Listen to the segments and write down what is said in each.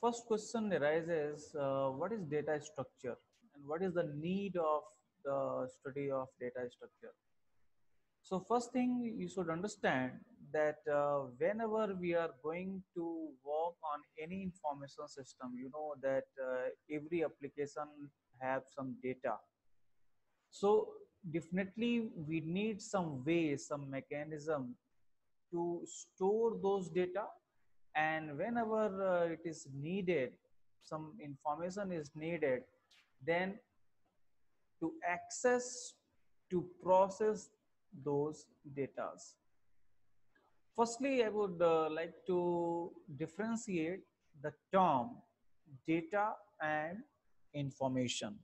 First question arises, what is data structure and what is the need of the study of data structure? So first thing you should understand that whenever we are going to work on any information system, you know that every application have some data. So definitely we need some way, some mechanism to store those data, and whenever it is needed, some information is needed, then to access, to process those data. Firstly, I would like to differentiate the term data and information.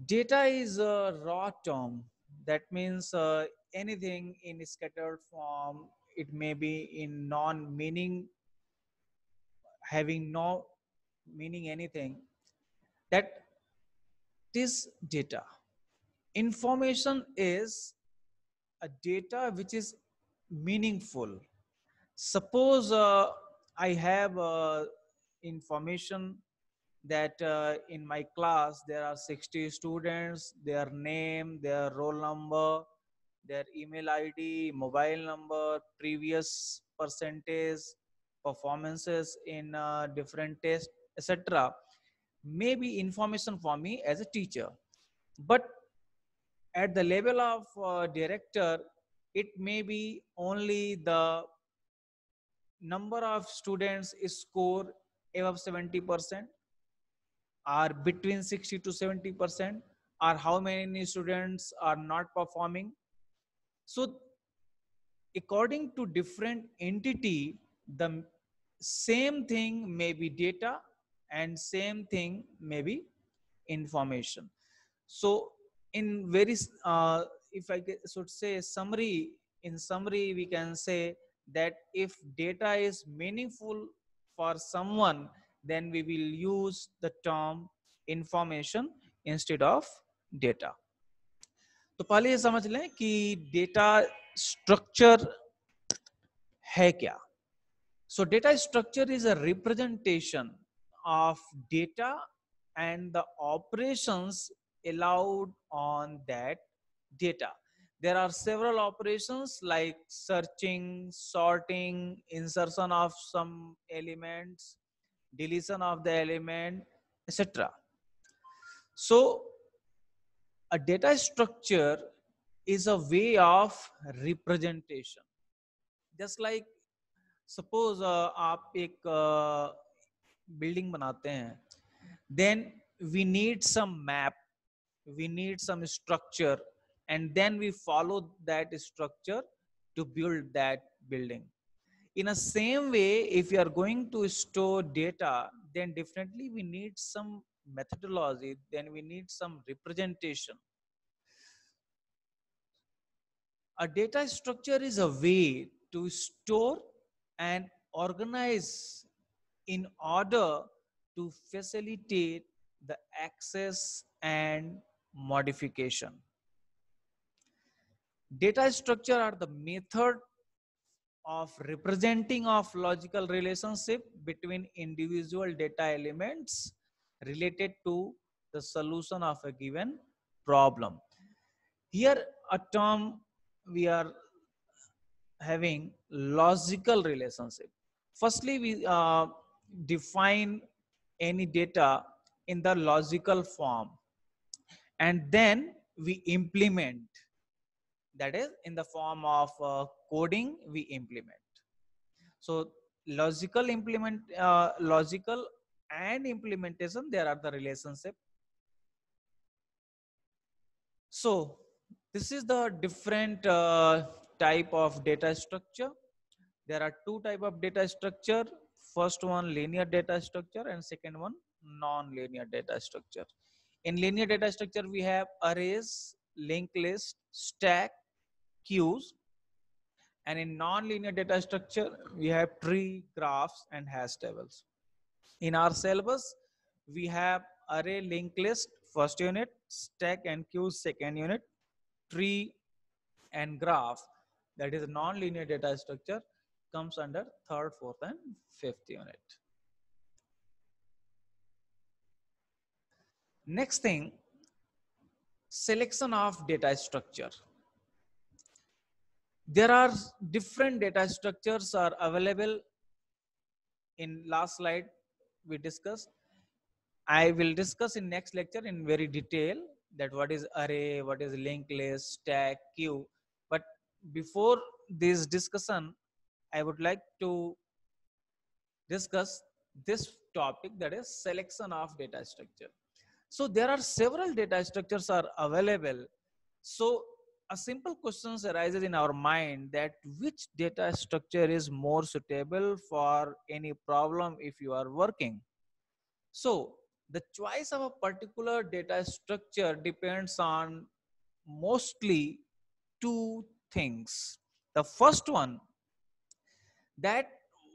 Data is a raw term. That means anything in scattered form. It may be in non-meaning, having no meaning anything. That is data. Information is a data which is meaningful. Suppose I have information that in my class there are 60 students, their name, their roll number, their email ID, mobile number, previous percentage, performances in different tests, etc. May be information for me as a teacher. But at the level of director, it may be only the number of students score above 70%, or between 60 to 70%, or how many students are not performing. So according to different entity, the same thing may be data and same thing may be information. So in very if should say summary, in summary we can say that if data is meaningful for someone, then we will use the term information instead of data. तो पहले ये समझ लें कि data structure है क्या. So data structure is a representation of data and the operations allowed on that data. There are several operations like searching, sorting, insertion of some elements, deletion of the element, etc. So a data structure is a way of representation. Just like suppose आप एक building बनाते हैं, then we need some map, we need some structure, and then we follow that structure to build that building. In a same way, if you are going to store data, then definitely we need some methodology, then we need some representation. A data structure is a way to store and organize in order to facilitate the access and modification. Data structure are the method of representing of logical relationship between individual data elements related to the solution of a given problem. Here a term we are having logical relationship. Firstly, we define any data in the logical form, and then we implement, that is in the form of coding we implement. So logical and implementation, there are the relationship. So this is the different type of data structure. There are two type of data structure. First one linear data structure and second one non-linear data structure. In linear data structure we have arrays, linked list, stack, queues, and in non-linear data structure we have tree, graphs, and hash tables. In our syllabus we have array, linked list first unit, stack and queues second unit, tree and graph, that is non-linear data structure, comes under third, fourth, and fifth unit. Next thing, selection of data structure. There are different data structures are available. In last slide we discussed. I will discuss in next lecture in very detail that what is array, what is linked list, stack, queue. But before this discussion, I would like to discuss this topic, that is selection of data structure. So there are several data structures are available. So a simple question arises in our mind that which data structure is more suitable for any problem if you are working. So the choice of a particular data structure depends on mostly two things. The first one, that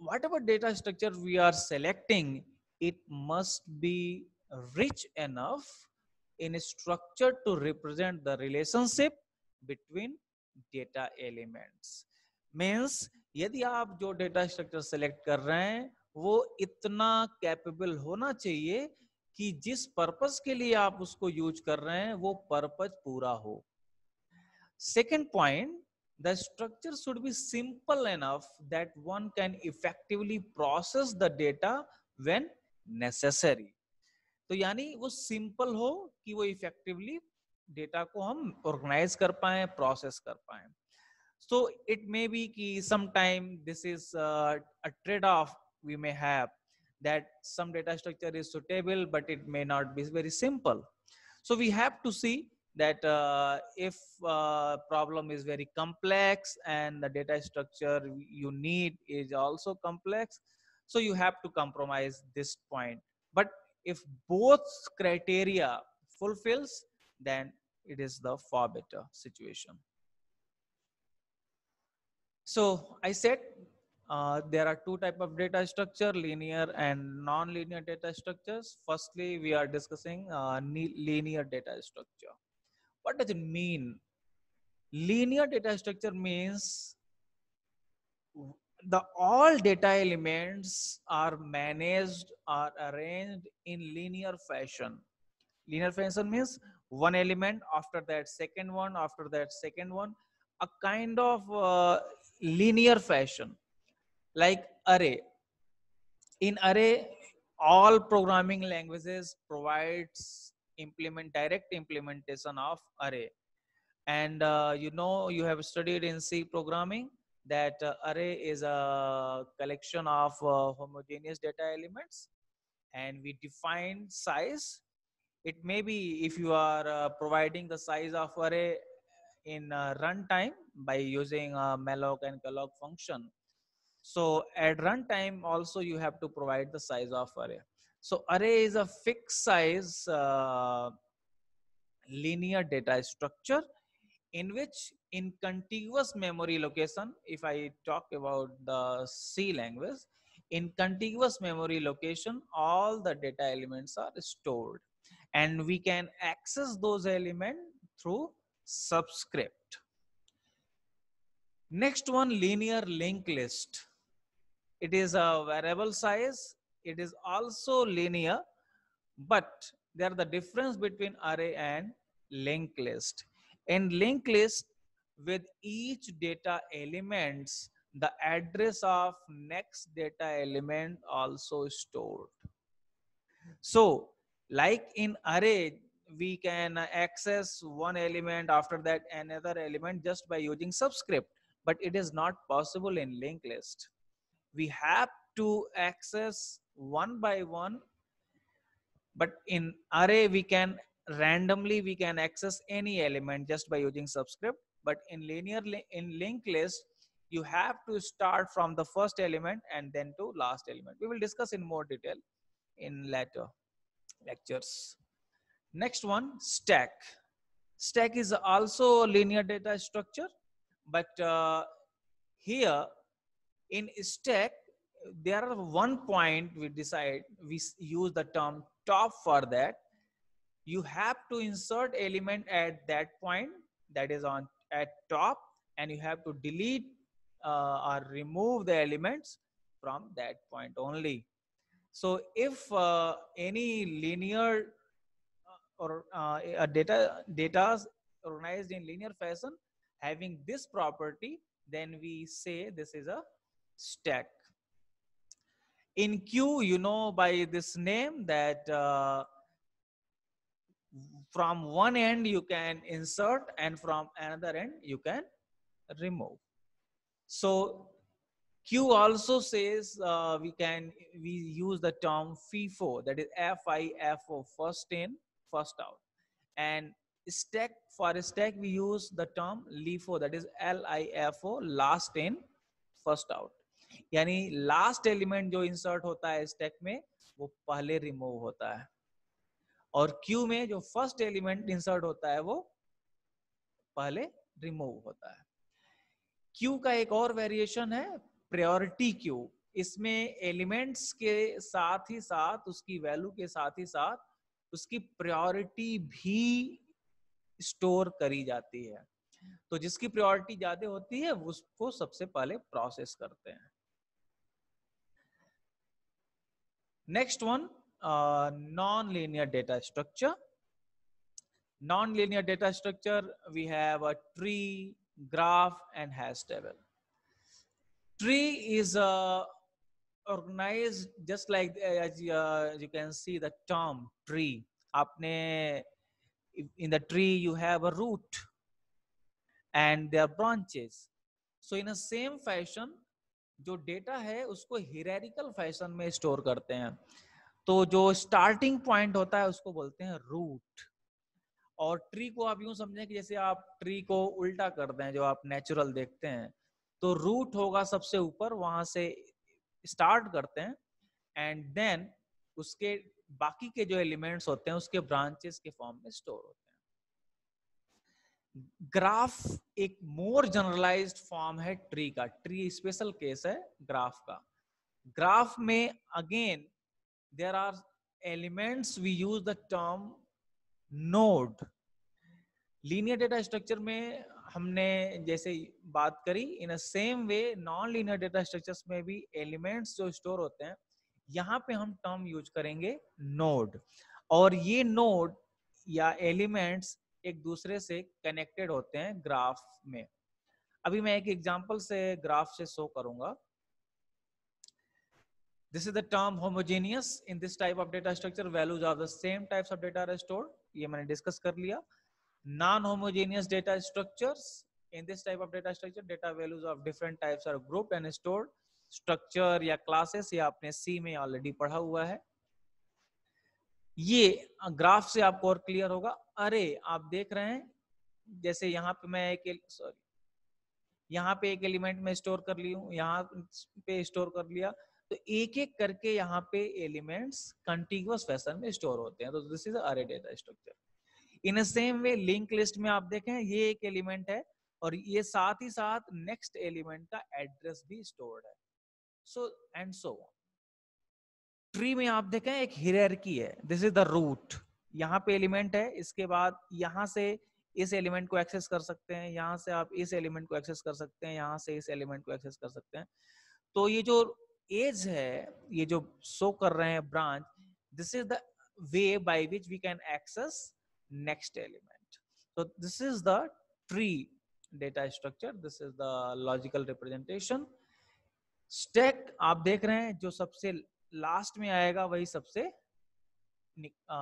whatever data structure we are selecting, it must be rich enough in a structure to represent the relationship between data elements. Means यदि आप जो data structure select कर रहे हैं वो इतना capable होना चाहिए कि जिस पर्पस के लिए आप उसको यूज कर रहे हैं वो पर्पस पूरा हो. Second point, the structure should be simple enough that one can effectively process the data when necessary. तो यानी वो सिंपल हो कि वो इफेक्टिवली डेटा को हम ऑर्गेनाइज कर पाए, प्रोसेस कर पाए. So it may be कि sometime this is a trade-off we may have, that some data structure is suitable but it may not be very simple. So we have to see that if problem is very complex and the data structure you need is also complex, so you have to compromise this point. But if both criteria fulfills, then it is the far better situation. So I said there are two type of data structure, linear and non-linear data structures. Firstly, we are discussing linear data structure. What does it mean? Linear data structure means the all data elements are managed or arranged in linear fashion. Linear fashion means one element after that second one, after that second one, a kind of linear fashion, like array. In array, all programming languages provides direct implementation of array. And you have studied in C programming that array is a collection of homogeneous data elements, and we define size. It may be if you are providing the size of array in runtime by using malloc and calloc function. So at runtime also you have to provide the size of array. So array is a fixed size linear data structure in which in contiguous memory location, if I talk about the C language, in contiguous memory location, all the data elements are stored and we can access those elements through subscript. Next one, linear linked list. It is a variable size. It is also linear, but there are the difference between array and linked list. In linked list, with each data elements, the address of next data element also stored. So like in array, we can access one element, after that another element just by using subscript, but it is not possible in linked list. We have to access one by one, but in array we can access any element just by using subscript. But in linked list, you have to start from the first element and then to last element. We will discuss in more detail in later lectures. Next one, stack. Stack is also a linear data structure, but here in stack there are one point we use the term top for that. You have to insert element at that point, that is on at top, and you have to delete or remove the elements from that point only. So if any linear or a data organized in linear fashion having this property, then we say this is a stack. In queue, you know by this name that from one end you can insert and from another end you can remove. So Q also says we use the term FIFO, that is FIFO, first in first out, and stack, for a stack we use the term LIFO, that is LIFO, last in first out. यानी last element जो insert होता है stack में वो पहले remove होता है, और क्यू में जो फर्स्ट एलिमेंट इंसर्ट होता है वो पहले रिमूव होता है। क्यू का एक और वेरिएशन है प्रायोरिटी क्यू। इसमें एलिमेंट्स के साथ ही साथ, उसकी वैल्यू के साथ ही साथ उसकी प्रायोरिटी भी स्टोर करी जाती है। तो जिसकी प्रायोरिटी ज्यादा होती है उसको सबसे पहले प्रोसेस करते हैं। Next one, non-linear data structure. Non-linear data structure, we have a tree, graph, and hash table. Tree is organized just like as you can see the term tree. आपने in the tree you have a root and there are branches. So in a same fashion जो data है उसको hierarchical fashion में store करते हैं। तो जो starting point होता है उसको बोलते हैं रूट। और ट्री को आप यूं समझें कि जैसे आप ट्री को उल्टा कर दें जो आप नेचुरल देखते हैं, तो रूट होगा सबसे ऊपर, वहां से स्टार्ट करते हैं एंड देन उसके बाकी के जो एलिमेंट्स होते हैं उसके ब्रांचेस के फॉर्म में स्टोर होते हैं। ग्राफ एक मोर जनरलाइज्ड फॉर्म है ट्री का। ट्री स्पेशल केस है ग्राफ का। ग्राफ में again there are elements, we use the term node. Linear data structure में हमने जैसे बात करी, in a same way non linear data structures में भी एलिमेंट्स जो स्टोर होते हैं, यहाँ पे हम टर्म यूज करेंगे नोड। और ये नोड या एलिमेंट्स एक दूसरे से कनेक्टेड होते हैं ग्राफ में। अभी मैं एक एग्जांपल से ग्राफ से शो करूंगा। This is the term homogeneous. In this type of data structure, values of the same types of data are stored. ये मैंने डिस्कस कर लिया। Non-homogeneous data structures. In this type of data structure, data values of different types are grouped and stored. Structure या classes ये आपने C में already पढ़ा हुआ है। ये ग्राफ से आपको और क्लियर होगा। अरे आप देख रहे हैं, जैसे यहाँ पे मैं यहाँ पे एक एलिमेंट में स्टोर कर ली हूँ, यहाँ पे स्टोर कर लिया, तो एक एक करके यहाँ पे एलिमेंट्स कंटिन्यूअस फैशन में स्टोर होते हैं। तो दिस इज अरे data structure. In same way link list में आप देखें ये एक एलिमेंट है और ये साथ ही साथ नेक्स्ट एलिमेंट का एड्रेस भी स्टोर्ड है। So and so on. Tree में आप देखें एक हायरार्की है। This is the root. यहाँ पे एलिमेंट है, इसके बाद यहाँ से इस एलिमेंट को एक्सेस कर सकते हैं, यहाँ से आप इस एलिमेंट को एक्सेस कर सकते हैं, यहाँ से इस एलिमेंट को एक्सेस कर सकते हैं। तो ये जो एज है, ये जो शो कर रहे हैं branch, this is the way by which we can access next element. तो this is the tree data structure, this is the logical representation. Stack आप देख रहे हैं, जो सबसे लास्ट में आएगा वही सबसे